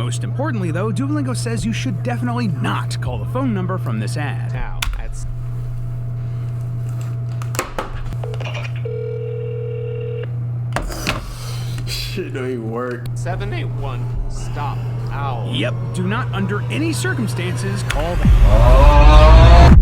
Most importantly though, Duolingo says you should definitely not call the phone number from this ad. Ow, that's... Shit don't even work. 781, stop. Ow. Yep, do not under any circumstances call that.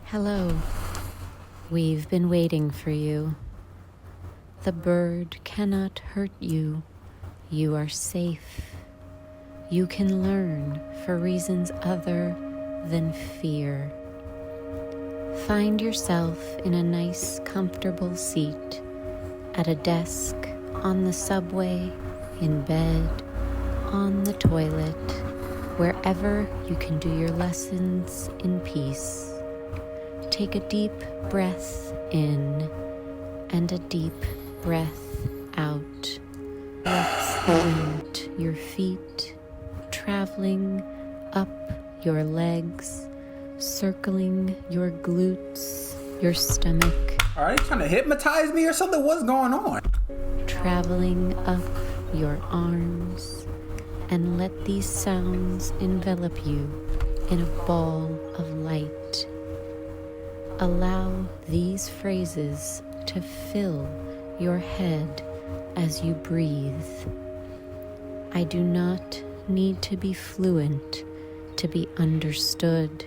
Hello. We've been waiting for you. The bird cannot hurt you. You are safe. You can learn for reasons other than fear. Find yourself in a nice, comfortable seat, at a desk, on the subway, in bed, on the toilet, wherever you can do your lessons in peace. Take a deep breath in and a deep breath out. Let's wind your feet, traveling up your legs, circling your glutes, your stomach. Are they trying to hypnotize me or something? What's going on? Traveling up your arms, and let these sounds envelop you in a ball of light. Allow these phrases to fill your head as you breathe. I do not need to be fluent to be understood.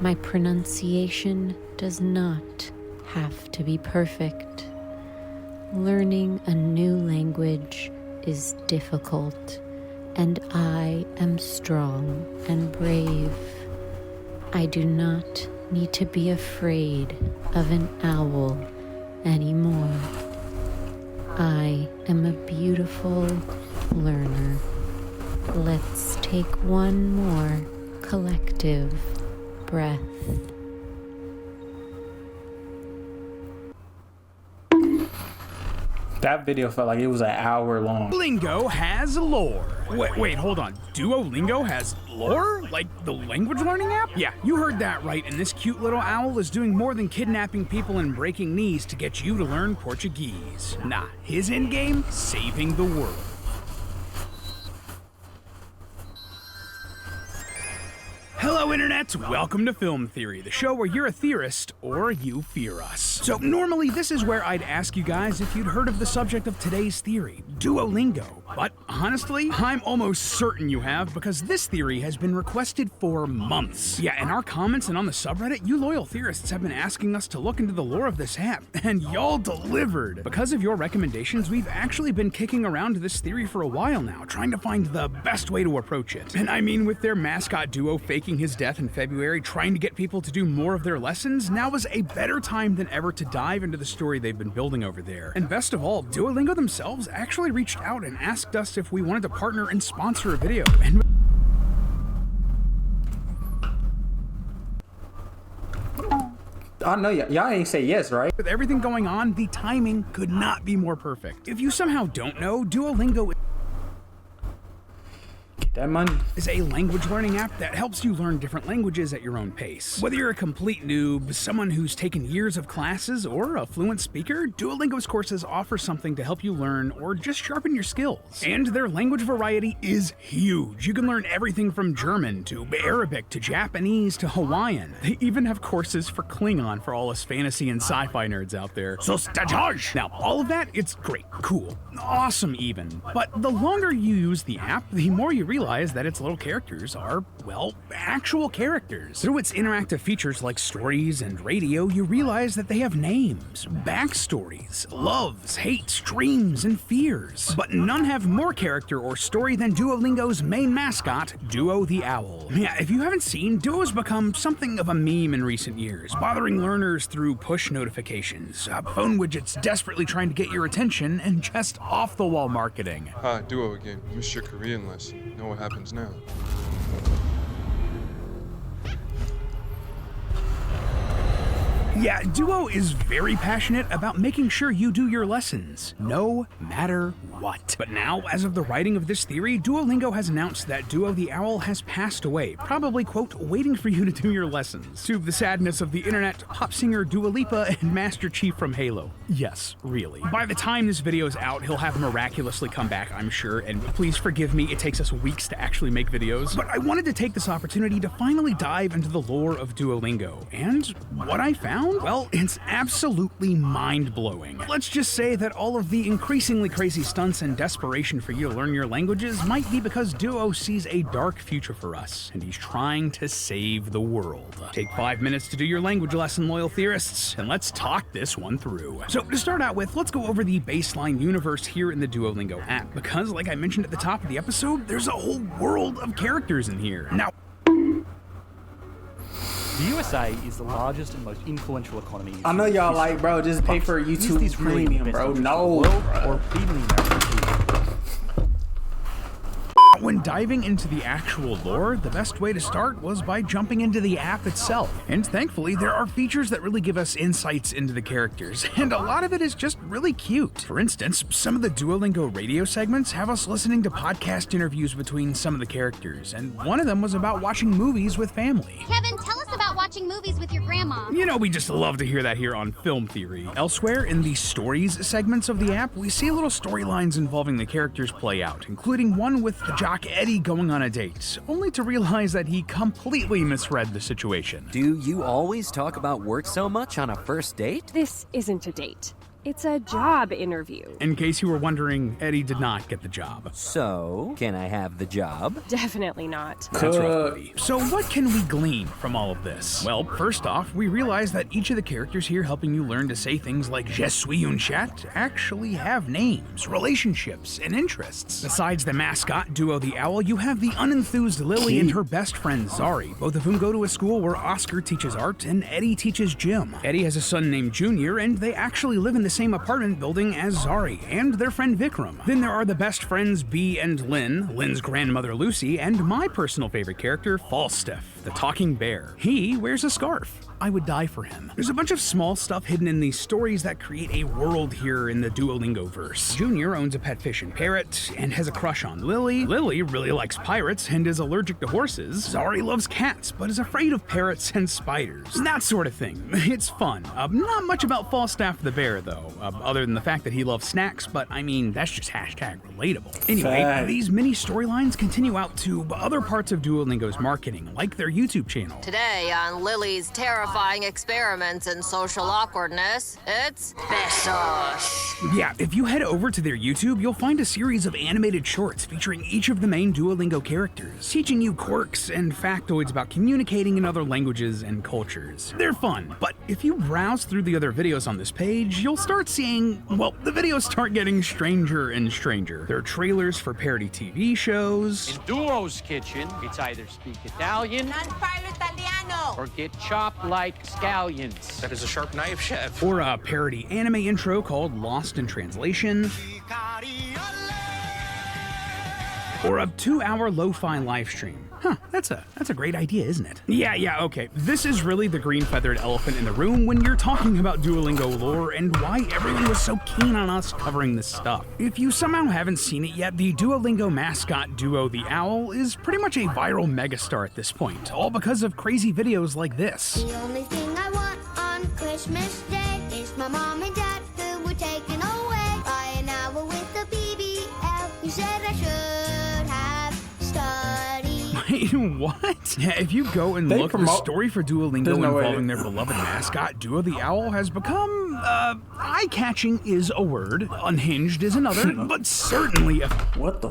My pronunciation does not have to be perfect. Learning a new language is difficult, and I am strong and brave. I do not need to be afraid of an owl anymore. I am a beautiful learner. Let's take one more collective breath. That video felt like it was an hour long. Duolingo has lore. Wait, hold on. Duolingo has lore? Like the language learning app? Yeah, you heard that right, and this cute little owl is doing more than kidnapping people and breaking knees to get you to learn Portuguese. Nah, his endgame? Saving the world. Hello Internet, welcome to Film Theory, the show where you're a theorist or you fear us. So normally this is where I'd ask you guys if you'd heard of the subject of today's theory, Duolingo. But honestly, I'm almost certain you have, because this theory has been requested for months. Yeah, in our comments and on the subreddit, you loyal theorists have been asking us to look into the lore of this app, and y'all delivered. Because of your recommendations, we've actually been kicking around this theory for a while now, trying to find the best way to approach it. And I mean, with their mascot duo faking his death in February, trying to get people to do more of their lessons, now is a better time than ever to dive into the story they've been building over there. And best of all, Duolingo themselves actually reached out and asked us if we wanted to partner and sponsor a video. And I know y'all ain't say yes, right? with everything going on, the timing could not be more perfect. If you somehow don't know, Duolingo Get that money. is a language learning app that helps you learn different languages at your own pace. Whether you're a complete noob, someone who's taken years of classes, or a fluent speaker, Duolingo's courses offer something to help you learn or just sharpen your skills. And their language variety is huge. You can learn everything from German to Arabic to Japanese to Hawaiian. They even have courses for Klingon for all us fantasy and sci-fi nerds out there. So now, all of that, it's great, cool, awesome even. But the longer you use the app, the more you realize that its little characters are, well, actual characters. Through its interactive features like stories and radio, you realize that they have names, backstories, loves, hates, dreams, and fears. But none have more character or story than Duolingo's main mascot, Duo the Owl. Yeah, if you haven't seen, Duo's become something of a meme in recent years, bothering learners through push notifications, phone widgets desperately trying to get your attention, and just off-the-wall marketing. Hi, Duo again. Missed your Korean lesson. Know what happens now. Yeah, Duo is very passionate about making sure you do your lessons, no matter what. But now, as of the writing of this theory, Duolingo has announced that Duo the Owl has passed away, probably, quote, waiting for you to do your lessons. To the sadness of the internet, pop singer Dua Lipa and Master Chief from Halo. Yes, really. By the time this video is out, he'll have miraculously come back, I'm sure, and please forgive me, it takes us weeks to actually make videos. But I wanted to take this opportunity to finally dive into the lore of Duolingo, and what I found? Well, it's absolutely mind-blowing. Let's just say that all of the increasingly crazy stunts and desperation for you to learn your languages might be because Duo sees a dark future for us, and he's trying to save the world. Take 5 minutes to do your language lesson, loyal theorists, and let's talk this one through. So to start out with, let's go over the baseline universe here in the Duolingo app, because like I mentioned at the top of the episode, there's a whole world of characters in here. Now, the USA is the largest and most influential economy. I know y'all like, bro, just pay for YouTube Premium, bro. No, bro. Or even the American people. when diving into the actual lore, the best way to start was by jumping into the app itself. And thankfully, there are features that really give us insights into the characters, and a lot of it is just really cute. For instance, some of the Duolingo radio segments have us listening to podcast interviews between some of the characters, and one of them was about watching movies with family. Kevin, tell us about watching movies with your grandma. You know, we just love to hear that here on Film Theory. Elsewhere, in the stories segments of the app, we see little storylines involving the characters play out, including one with the jock Eddie going on a date, only to realize that he completely misread the situation. Do you always talk about work so much on a first date? This isn't a date. It's a job interview. In case you were wondering, Eddie did not get the job. So, can I have the job? Definitely not. That's rough, buddy. So what can we glean from all of this? Well, first off, we realize that each of the characters here helping you learn to say things like "Je suis un chat" actually have names, relationships, and interests. Besides the mascot, Duo the Owl, you have the unenthused Lily and her best friend Zari, both of whom go to a school where Oscar teaches art and Eddie teaches gym. Eddie has a son named Junior, and they actually live in the same apartment building as Zari and their friend Vikram. Then there are the best friends Bee and Lynn, Lynn's grandmother Lucy, and my personal favorite character, Falstaff, the talking bear. He wears a scarf. I would die for him. There's a bunch of small stuff hidden in these stories that create a world here in the Duolingo verse. Junior owns a pet fish and parrot and has a crush on Lily. Lily really likes pirates and is allergic to horses. Zari loves cats but is afraid of parrots and spiders. That sort of thing. It's fun. Not much about Falstaff the bear though, other than the fact that he loves snacks, but I mean, that's just hashtag relatable. Anyway, these mini storylines continue out to other parts of Duolingo's marketing, like their YouTube channel. Today on Lily's terrifying experiments in social awkwardness, it's 𝘱𝘱. Yeah, if you head over to their YouTube, you'll find a series of animated shorts featuring each of the main Duolingo characters, teaching you quirks and factoids about communicating in other languages and cultures. They're fun, but if you browse through the other videos on this page, you'll start seeing, well, the videos start getting stranger and stranger. There are trailers for parody TV shows. In Duo's kitchen, it's either speak Italian or get chopped like scallions. That is a sharp knife, chef. Or a parody anime intro called Lost in Translation. Or a 2-hour lo-fi live stream. Huh, that's a great idea, isn't it? Yeah, okay. This is really the green-feathered elephant in the room when you're talking about Duolingo lore and why everyone was so keen on us covering this stuff. If you somehow haven't seen it yet, the Duolingo mascot Duo the Owl is pretty much a viral megastar at this point, all because of crazy videos like this. The only thing I want on Christmas Day is my mom and dad who were taken away by an owl with a BBL. You said I should have studied. Wait, what? Yeah, if you go and look, the story for Duolingo involving their beloved mascot, Duo the Owl, has become, eye-catching is a word, unhinged is another, but certainly a... What the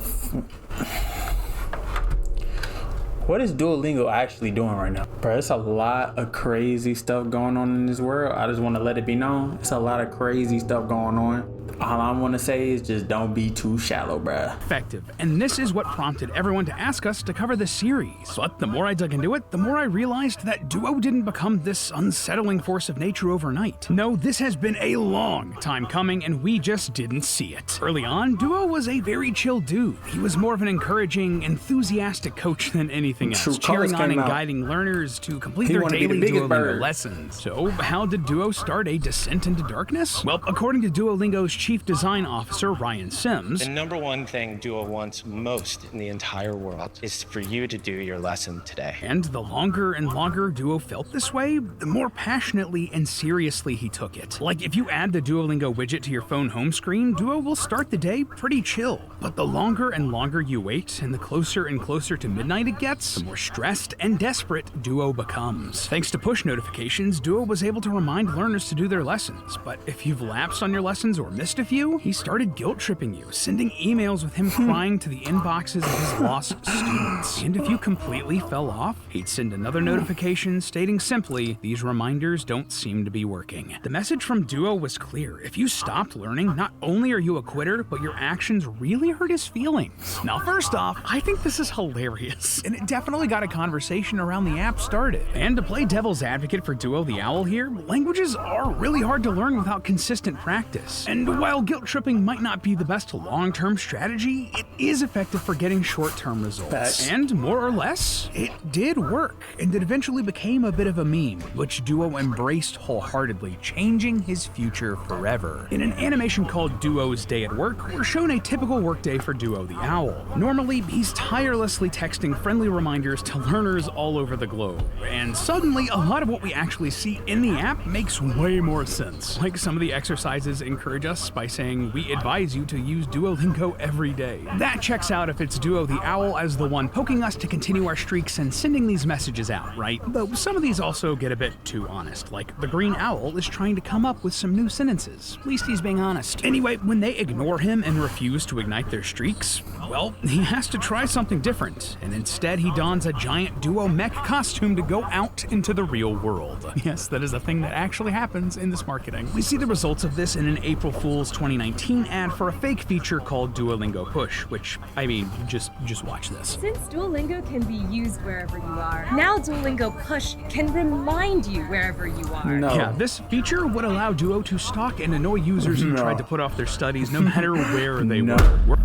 What is Duolingo actually doing right now? Bro, there's a lot of crazy stuff going on in this world. I just want to let it be known. It's a lot of crazy stuff going on. All I want to say is just don't be too shallow, bruh. Effective, and this is what prompted everyone to ask us to cover this series. But the more I dug into it, the more I realized that Duo didn't become this unsettling force of nature overnight. No, this has been a long time coming, and we just didn't see it. Early on, Duo was a very chill dude. He was more of an encouraging, enthusiastic coach than anything else, cheering on and guiding learners to complete their daily Duolingo lessons. So, how did Duo start a descent into darkness? Well, according to Duolingo's Chief Design Officer, Ryan Sims, the number one thing Duo wants most in the entire world is for you to do your lesson today. And the longer and longer Duo felt this way, the more passionately and seriously he took it. Like, if you add the Duolingo widget to your phone home screen, Duo will start the day pretty chill. But the longer and longer you wait, and the closer and closer to midnight it gets, the more stressed and desperate Duo becomes. Thanks to push notifications, Duo was able to remind learners to do their lessons. But if you've lapsed on your lessons or missed a few, he started guilt-tripping you, sending emails with him crying to the inboxes of his lost students. And if you completely fell off, he'd send another notification stating simply, "These reminders don't seem to be working." The message from Duo was clear. If you stopped learning, not only are you a quitter, but your actions really hurt his feelings. Now, first off, I think this is hilarious, and it definitely got a conversation around the app started. And to play devil's advocate for Duo the Owl here, languages are really hard to learn without consistent practice. And while guilt-tripping might not be the best long-term strategy, it is effective for getting short-term results. And more or less, it did work, and it eventually became a bit of a meme, which Duo embraced wholeheartedly, changing his future forever. In an animation called Duo's Day at Work, we're shown a typical workday for Duo the Owl. Normally, he's tirelessly texting friendly reminders to learners all over the globe, and suddenly, a lot of what we actually see in the app makes way more sense. Like, some of the exercises encourage us by saying, "We advise you to use Duolingo every day." That checks out if it's Duo the Owl as the one poking us to continue our streaks and sending these messages out, right? Though some of these also get a bit too honest, like the green owl is trying to come up with some new sentences. At least he's being honest. Anyway, when they ignore him and refuse to ignite their streaks, well, he has to try something different, and instead he dons a giant Duo mech costume to go out into the real world. Yes, that is a thing that actually happens in this marketing. We see the results of this in an April Fool's 2019 ad for a fake feature called Duolingo Push, which, I mean, just watch this. Since Duolingo can be used wherever you are, now Duolingo Push can remind you wherever you are. No. Yeah, this feature would allow Duo to stalk and annoy users who tried to put off their studies no matter where they were.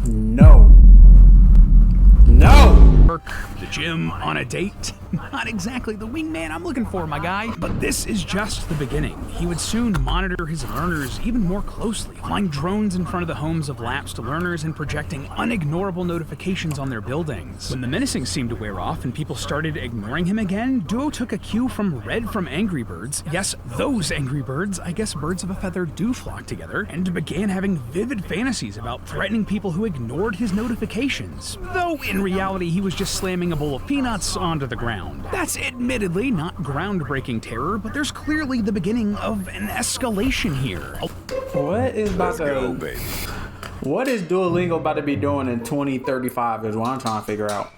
No. Work, the gym, on a date. Not exactly the wingman I'm looking for, my guy. But this is just the beginning. He would soon monitor his learners even more closely, flying drones in front of the homes of lapsed learners and projecting unignorable notifications on their buildings. When the menacing seemed to wear off and people started ignoring him again, Duo took a cue from Red from Angry Birds. Yes, those Angry Birds. I guess birds of a feather do flock together, and began having vivid fantasies about threatening people who ignored his notifications. Though in reality, he was just slamming a bowl of peanuts onto the ground. That's admittedly not groundbreaking terror, but there's clearly the beginning of an escalation here. What is What is Duolingo about to be doing in 2035 is what I'm trying to figure out.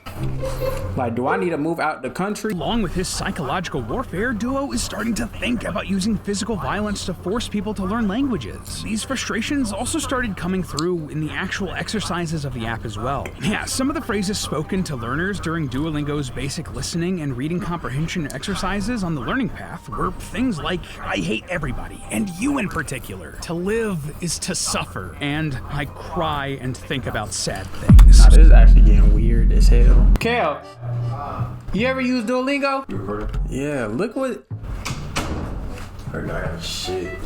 Like, do I need to move out the country? Along with his psychological warfare, Duo is starting to think about using physical violence to force people to learn languages. These frustrations also started coming through in the actual exercises of the app as well. Yeah, some of the phrases spoken to learners during Duolingo's basic listening and reading comprehension exercises on the learning path were things like, "I hate everybody, and you in particular. To live is to suffer," and "I cry and think about sad things." Nah, this is actually getting weird as hell. Kale, you ever use Duolingo? You recording? Yeah, look what... I got shit.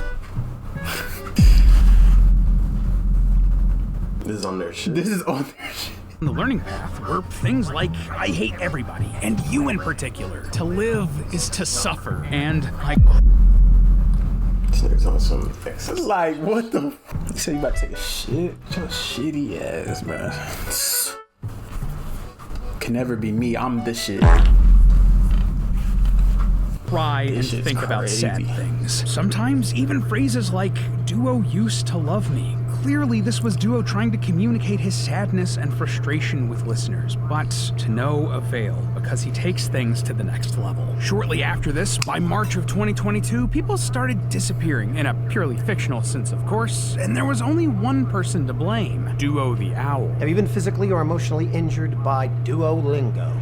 This is on their shit. This is on their shit. On the learning path were things like, "I hate everybody, and you in particular. To live is to suffer," and This nigga's on some excess. Like, what the... You say you about to take a shit? Your shitty ass, man. Can never be me. I'm the shit. Cry and think about sad things. Sometimes even phrases like, "Duo used to love me," Clearly, this was Duo trying to communicate his sadness and frustration with listeners, but to no avail, because he takes things to the next level. Shortly after this, by March of 2022, people started disappearing, in a purely fictional sense, of course, and there was only one person to blame: Duo the Owl. Have you been physically or emotionally injured by Duolingo?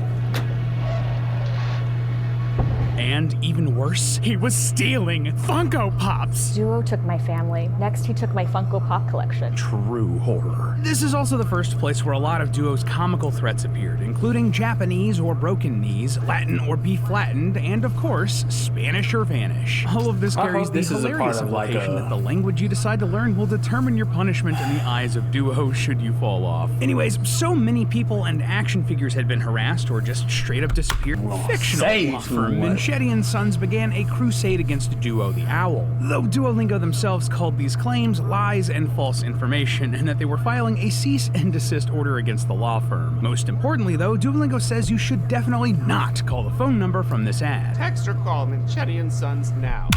And even worse, he was stealing Funko Pops! Duo took my family. Next, he took my Funko Pop collection. True horror. This is also the first place where a lot of Duo's comical threats appeared, including Japanese or broken knees, Latin or be flattened, and of course, Spanish or vanish. All of this carries the hilarious implication that the language you decide to learn will determine your punishment in the eyes of Duo should you fall off. Anyways, so many people and action figures had been harassed or just straight up disappeared. Fictional law firm 𝘱𝘰𝘶𝑣𝘴𝘤𝘳𝘪 Sons began a crusade against Duo the Owl, though Duolingo themselves called these claims lies and false information, and that they were filing a cease and desist order against the law firm. Most importantly, though, Duolingo says you should definitely not call the phone number from this ad. Text or call 𝘱𝘰𝘶𝑣𝘴𝘤𝘳 now.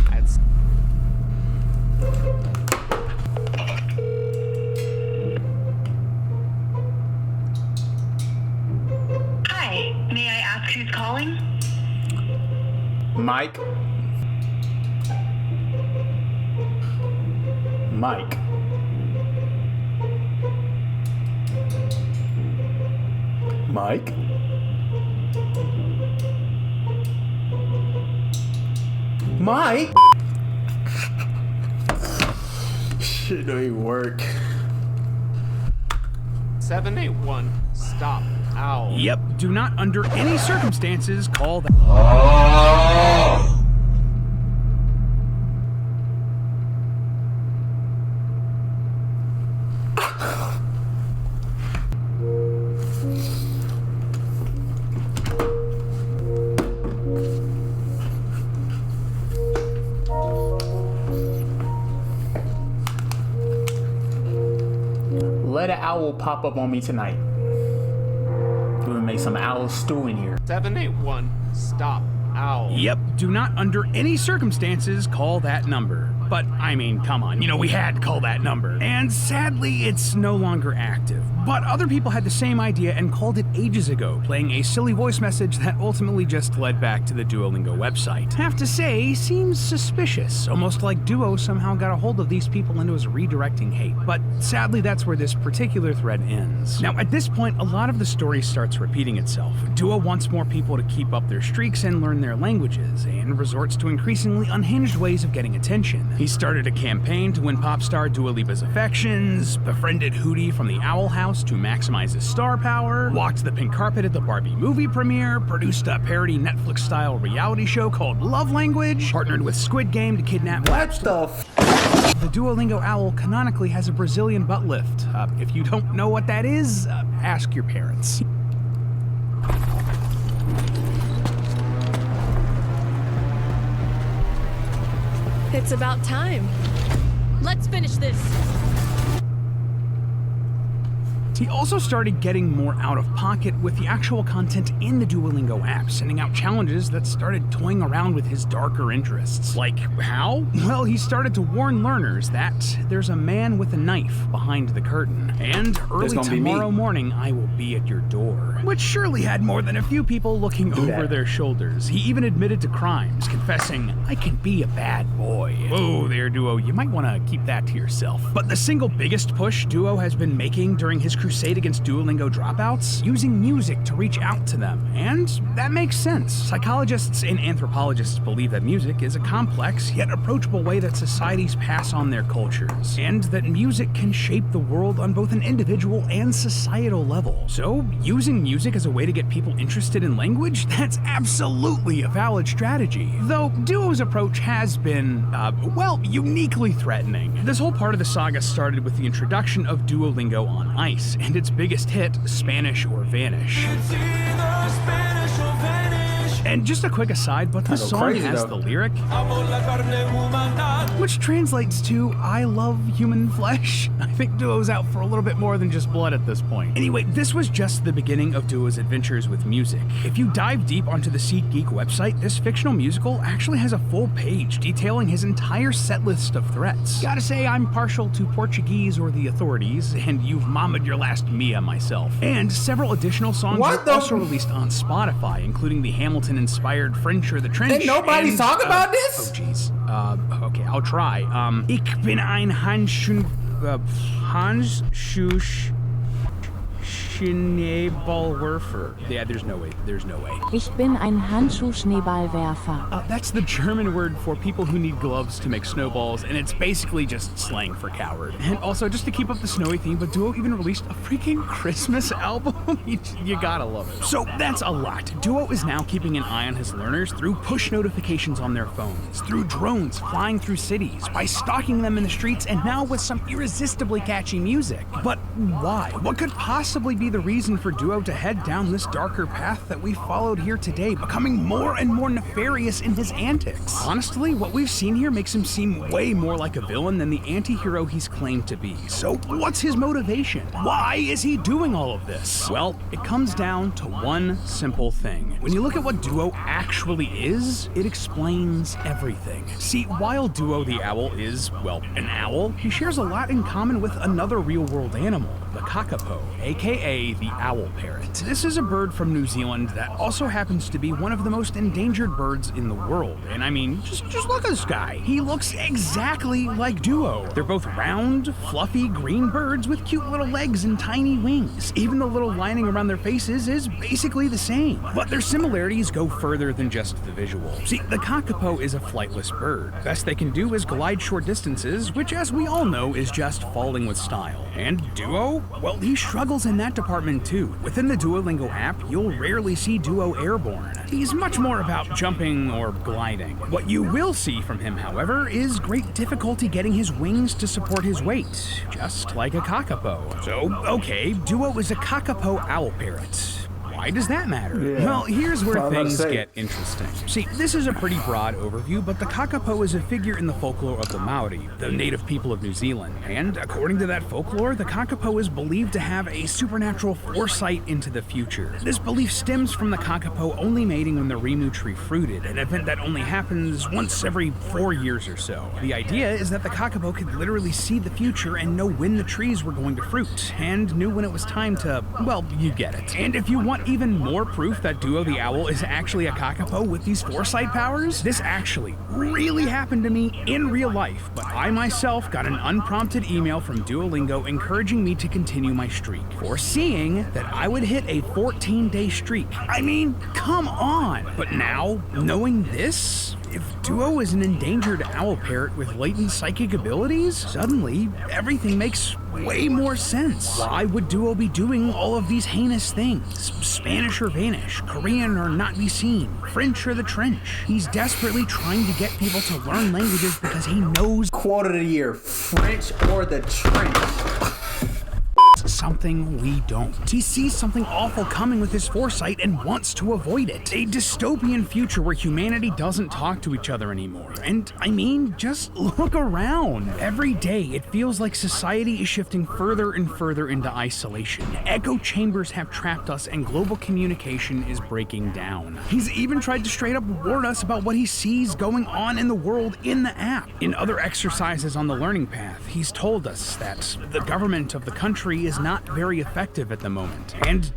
Hi, may I ask who's calling? Mike. Mike. Mike. Mike. Shit don't even work. 781 stop owl. Yep, do not under any circumstances call that. Let an owl pop up on me tonight. We're gonna make some owl stew in here. 781 stop owl. Yep, do not under any circumstances call that number. But, I mean, come on, we had to call that number. And sadly, it's no longer active. But other people had the same idea and called it ages ago, playing a silly voice message that ultimately just led back to the Duolingo website. Have to say, seems suspicious, almost like Duo somehow got a hold of these people and was redirecting hate. But sadly, that's where this particular thread ends. Now, at this point, a lot of the story starts repeating itself. Duo wants more people to keep up their streaks and learn their languages, and resorts to increasingly unhinged ways of getting attention. He started a campaign to win pop star Dua Lipa's affections, befriended Hootie from the Owl House to maximize his star power, walked the pink carpet at the Barbie movie premiere, produced a parody Netflix-style reality show called Love Language, partnered with Squid Game to kidnap The Duolingo Owl canonically has a Brazilian butt lift. If you don't know what that is, ask your parents. It's about time. Let's finish this. He also started getting more out of pocket with the actual content in the Duolingo app, sending out challenges that started toying around with his darker interests. Like, how? Well, he started to warn learners that there's a man with a knife behind the curtain, and early tomorrow morning I will be at your door. Which surely had more than a few people looking over their shoulders. He even admitted to crimes, confessing, I can be a bad boy. Whoa there, Duo, you might want to keep that to yourself. But the single biggest push Duo has been making during his crusade against Duolingo dropouts, using music to reach out to them. And that makes sense. Psychologists and anthropologists believe that music is a complex yet approachable way that societies pass on their cultures, and that music can shape the world on both an individual and societal level. So, using music as a way to get people interested in language, that's absolutely a valid strategy. Though Duo's approach has been, well, uniquely threatening. This whole part of the saga started with the introduction of Duolingo on Ice, and its biggest hit, Spanish or Vanish. And just a quick aside, but this song has the lyric, which translates to, I love human flesh. I think Duo's out for a little bit more than just blood at this point. Anyway, this was just the beginning of Duo's adventures with music. If you dive deep onto the SeatGeek website, this fictional musical actually has a full page detailing his entire set list of threats. Gotta say, I'm partial to Portuguese or the authorities, and you've mamaed your last Mia myself. And several additional songs are also released on Spotify, including the Hamilton-inspired *𝘱ₛ Did nobody talk about this? Oh, jeez. Okay, I'll try. Ich bin ein 𝘱ₛᴄ𝘚𝘃𝘶𝑒𝑣𝘚𝘗. Yeah, there's no way. Ich bin ein Handschuhschneeballwerfer. That's the German word for people who need gloves to make snowballs, and it's basically just slang for coward. And also, just to keep up the snowy theme, but Duo even released a freaking Christmas album. You gotta love it. So that's a lot. Duo is now keeping an eye on his learners through push notifications on their phones, through drones flying through cities, by stalking them in the streets, and now with some irresistibly catchy music. But why? What could possibly be the reason for Duo to head down this darker path that we followed here today, becoming more and more nefarious in his antics? Honestly, what we've seen here makes him seem way more like a villain than the anti-hero he's claimed to be. So what's his motivation? Why is he doing all of this? Well, it comes down to one simple thing. When you look at what Duo actually is, it explains everything. See, while Duo the owl is, well, an owl, he shares a lot in common with another real-world animal, the kakapo, aka the owl parrot. This is a bird from New Zealand that also happens to be one of the most endangered birds in the world. And I mean, just look at this guy. He looks exactly like Duo. They're both round, fluffy green birds with cute little legs and tiny wings. Even the little lining around their faces is basically the same. But their similarities go further than just the visual. See, the kakapo is a flightless bird. Best they can do is glide short distances, which as we all know is just falling with style. And Duo? Well, he struggles in that department too. Within the Duolingo app, you'll rarely see Duo airborne. He's much more about jumping or gliding. What you will see from him, however, is great difficulty getting his wings to support his weight, just like a kakapo. So, okay, Duo is a kakapo owl parrot. Why does that matter? Yeah. Well, here's where things get interesting. See, this is a pretty broad overview, but the kakapo is a figure in the folklore of the Maori, the native people of New Zealand. And according to that folklore, the kakapo is believed to have a supernatural foresight into the future. This belief stems from the kakapo only mating when the rimu tree fruited, an event that only happens once every 4 years or so. The idea is that the kakapo could literally see the future and know when the trees were going to fruit, and knew when it was time to, well, you get it. And if you want even more proof that Duo the owl is actually a kakapo with these foresight powers, this actually really happened to me in real life, but I myself got an unprompted email from Duolingo encouraging me to continue my streak, foreseeing that I would hit a 14-day streak. I mean, come on! But now, knowing this, if Duo is an endangered owl parrot with latent psychic abilities, suddenly everything makes way more sense. Why would Duo be doing all of these heinous things? Spanish or vanish, Korean or not be seen, French or the trench. He's desperately trying to get people to learn languages because he knows— Quote of the year, French or the trench. something we don't. He sees something awful coming with his foresight and wants to avoid it. A dystopian future where humanity doesn't talk to each other anymore. And I mean, just look around. Every day it feels like society is shifting further and further into isolation. Echo chambers have trapped us and global communication is breaking down. He's even tried to straight up warn us about what he sees going on in the world in the app. In other exercises on the learning path, he's told us that the government of the country is not very effective at the moment. And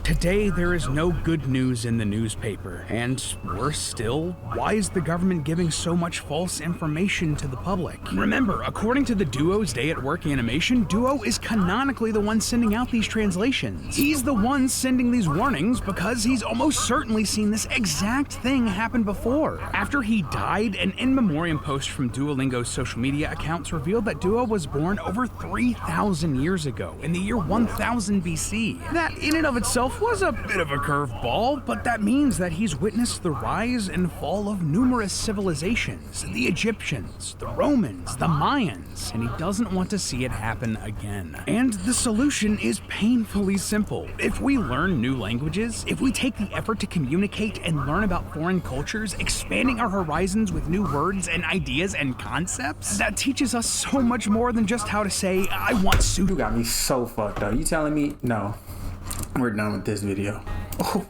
today, there is no good news in the newspaper. And worse still, why is the government giving so much false information to the public? Remember, according to the Duo's Day at Work animation, Duo is canonically the one sending out these translations. He's the one sending these warnings because he's almost certainly seen this exact thing happen before. After he died, an in memoriam post from Duolingo's social media accounts revealed that Duo was born over 3,000 years ago, in the year 1000 BC. That in and of itself was a bit of a curveball, but that means that he's witnessed the rise and fall of numerous civilizations, the Egyptians, the Romans, the Mayans, and he doesn't want to see it happen again. And the solution is painfully simple. If we learn new languages, if we take the effort to communicate and learn about foreign cultures, expanding our horizons with new words and ideas and concepts, that teaches us so much more than just how to say, I want sushi. You got me so fucked up. You telling me? No. We're done with this video. Oh.